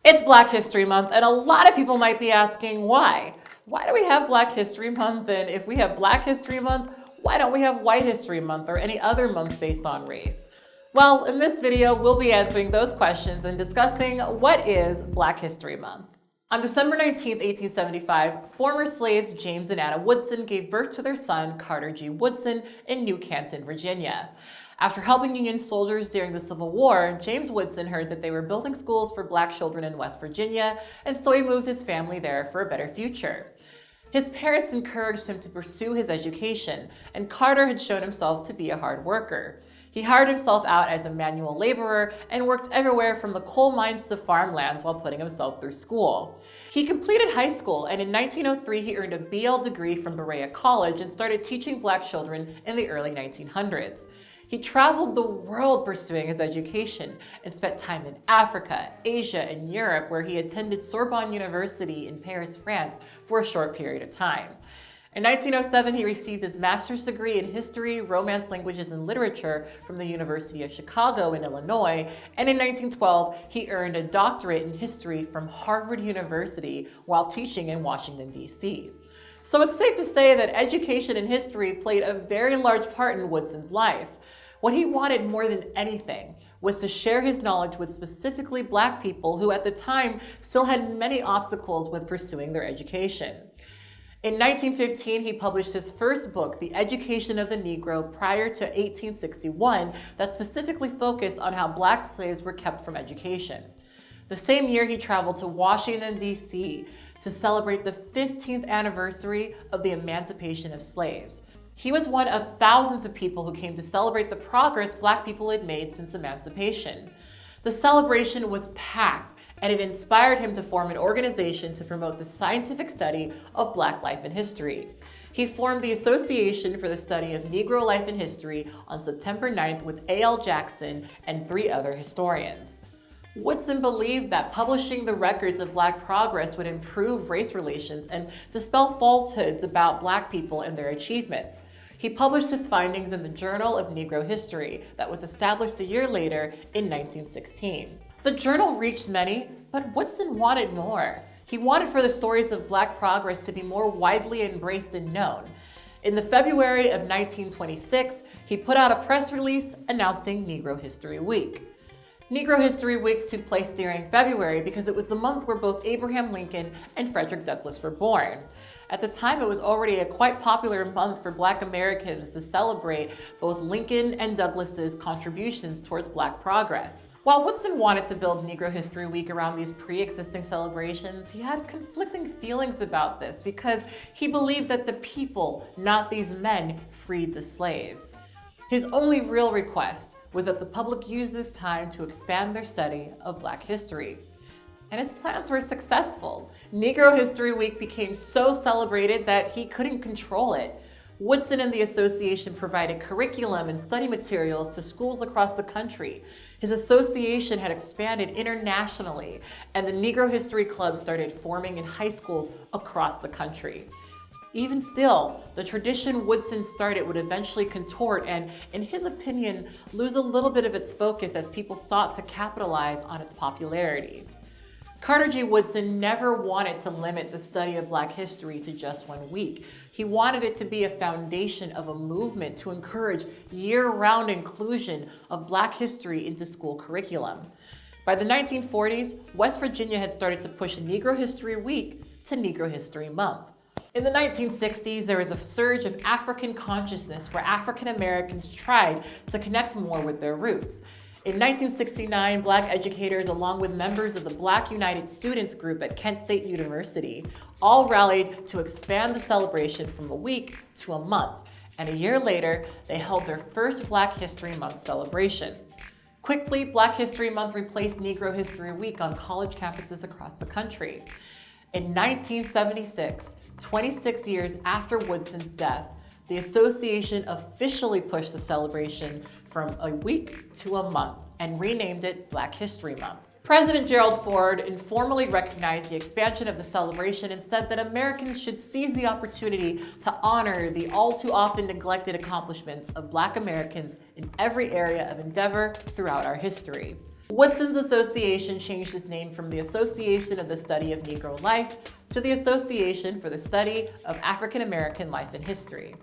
It's Black History Month, and a lot of people might be asking why. Why do we have Black History Month? And if we have Black History Month, why don't we have White History Month or any other months based on race? Well, in this video, we'll be answering those questions and discussing what is Black History Month. On December 19, 1875, former slaves James and Anna Woodson gave birth to their son, Carter G. Woodson, in New Canton, Virginia. After helping Union soldiers during the Civil War, James Woodson heard that they were building schools for black children in West Virginia, and so he moved his family there for a better future. His parents encouraged him to pursue his education, and Carter had shown himself to be a hard worker. He hired himself out as a manual laborer and worked everywhere from the coal mines to farmlands while putting himself through school. He completed high school, and in 1903 he earned a BL degree from Berea College and started teaching black children in the early 1900s. He traveled the world pursuing his education and spent time in Africa, Asia, and Europe, where he attended Sorbonne University in Paris, France, for a short period of time. In 1907, he received his master's degree in history, Romance languages, and literature from the University of Chicago in Illinois, and in 1912, he earned a doctorate in history from Harvard University while teaching in Washington, D.C. So it's safe to say that education and history played a very large part in Woodson's life. What he wanted more than anything was to share his knowledge with specifically black people who at the time still had many obstacles with pursuing their education. In 1915, he published his first book, The Education of the Negro, prior to 1861, that specifically focused on how black slaves were kept from education. The same year, he traveled to Washington, D.C. to celebrate the 15th anniversary of the emancipation of slaves. He was one of thousands of people who came to celebrate the progress black people had made since emancipation. The celebration was packed, and it inspired him to form an organization to promote the scientific study of black life and history. He formed the Association for the Study of Negro Life and History on September 9th with A.L. Jackson and 3 other historians. Woodson believed that publishing the records of black progress would improve race relations and dispel falsehoods about black people and their achievements. He published his findings in the Journal of Negro History that was established a year later in 1916. The journal reached many, but Woodson wanted more. He wanted for the stories of black progress to be more widely embraced and known. In the February of 1926, he put out a press release announcing Negro History Week. Negro History Week took place during February because it was the month where both Abraham Lincoln and Frederick Douglass were born. At the time, it was already a quite popular month for black Americans to celebrate both Lincoln and Douglass's contributions towards black progress. While Woodson wanted to build Negro History Week around these pre-existing celebrations, he had conflicting feelings about this because he believed that the people, not these men, freed the slaves. His only real request was that the public use this time to expand their study of black history. And his plans were successful. Negro History Week became so celebrated that he couldn't control it. Woodson and the association provided curriculum and study materials to schools across the country. His association had expanded internationally, and the Negro History Club started forming in high schools across the country. Even still, the tradition Woodson started would eventually contort and, in his opinion, lose a little bit of its focus as people sought to capitalize on its popularity. Carter G. Woodson never wanted to limit the study of black history to just 1 week. He wanted it to be a foundation of a movement to encourage year-round inclusion of black history into school curriculum. By the 1940s, West Virginia had started to push Negro History Week to Negro History Month. In the 1960s, there was a surge of African consciousness where African Americans tried to connect more with their roots. In 1969, black educators, along with members of the Black United Students group at Kent State University, all rallied to expand the celebration from a week to a month. And a year later, they held their first Black History Month celebration. Quickly, Black History Month replaced Negro History Week on college campuses across the country. In 1976, 26 years after Woodson's death, the association officially pushed the celebration from a week to a month and renamed it Black History Month. President Gerald Ford informally recognized the expansion of the celebration and said that Americans should seize the opportunity to honor the all too often neglected accomplishments of Black Americans in every area of endeavor throughout our history. Woodson's Association changed its name from the Association of the Study of Negro Life to the Association for the Study of African American Life and History.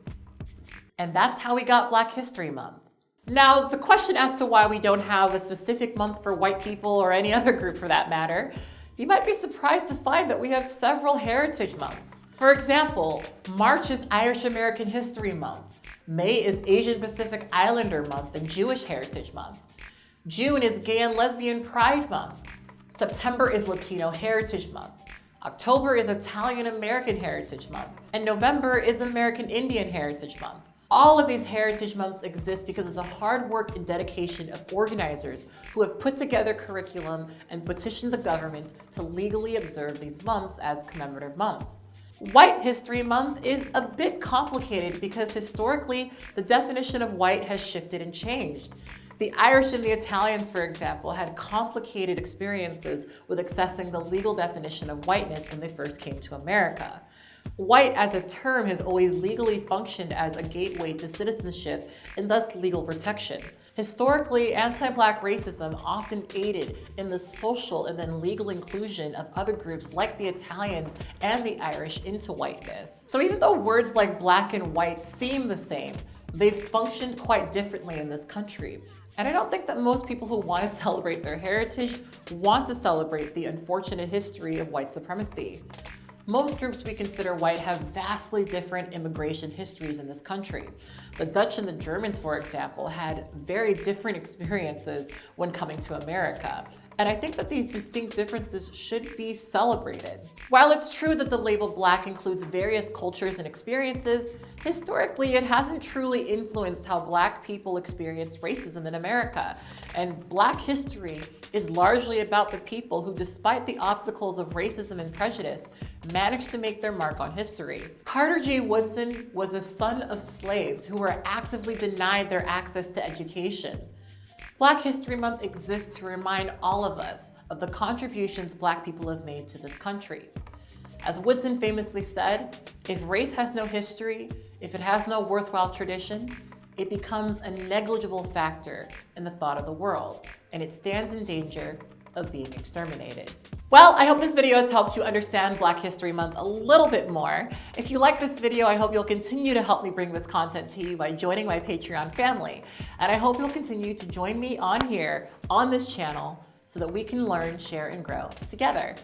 And that's how we got Black History Month. Now, the question as to why we don't have a specific month for white people or any other group for that matter, you might be surprised to find that we have several heritage months. For example, March is Irish American History Month. May is Asian Pacific Islander Month and Jewish Heritage Month. June is Gay and Lesbian Pride Month. September is Latino Heritage Month. October is Italian American Heritage Month. And November is American Indian Heritage Month. All of these heritage months exist because of the hard work and dedication of organizers who have put together curriculum and petitioned the government to legally observe these months as commemorative months. White History Month is a bit complicated because historically, the definition of white has shifted and changed. The Irish and the Italians, for example, had complicated experiences with accessing the legal definition of whiteness when they first came to America. White as a term has always legally functioned as a gateway to citizenship and thus legal protection. Historically, anti-Black racism often aided in the social and then legal inclusion of other groups like the Italians and the Irish into whiteness. So even though words like Black and white seem the same, they've functioned quite differently in this country. And I don't think that most people who want to celebrate their heritage want to celebrate the unfortunate history of white supremacy. Most groups we consider white have vastly different immigration histories in this country. The Dutch and the Germans, for example, had very different experiences when coming to America. And I think that these distinct differences should be celebrated. While it's true that the label Black includes various cultures and experiences, historically it hasn't truly influenced how Black people experience racism in America. And Black history is largely about the people who, despite the obstacles of racism and prejudice, managed to make their mark on history. Carter G. Woodson was a son of slaves who were actively denied their access to education. Black History Month exists to remind all of us of the contributions Black people have made to this country. As Woodson famously said, if race has no history, if it has no worthwhile tradition, it becomes a negligible factor in the thought of the world, and it stands in danger of being exterminated. Well, I hope this video has helped you understand Black History Month a little bit more. If you like this video, I hope you'll continue to help me bring this content to you by joining my Patreon family. And I hope you'll continue to join me on here, on this channel, so that we can learn, share, and grow together.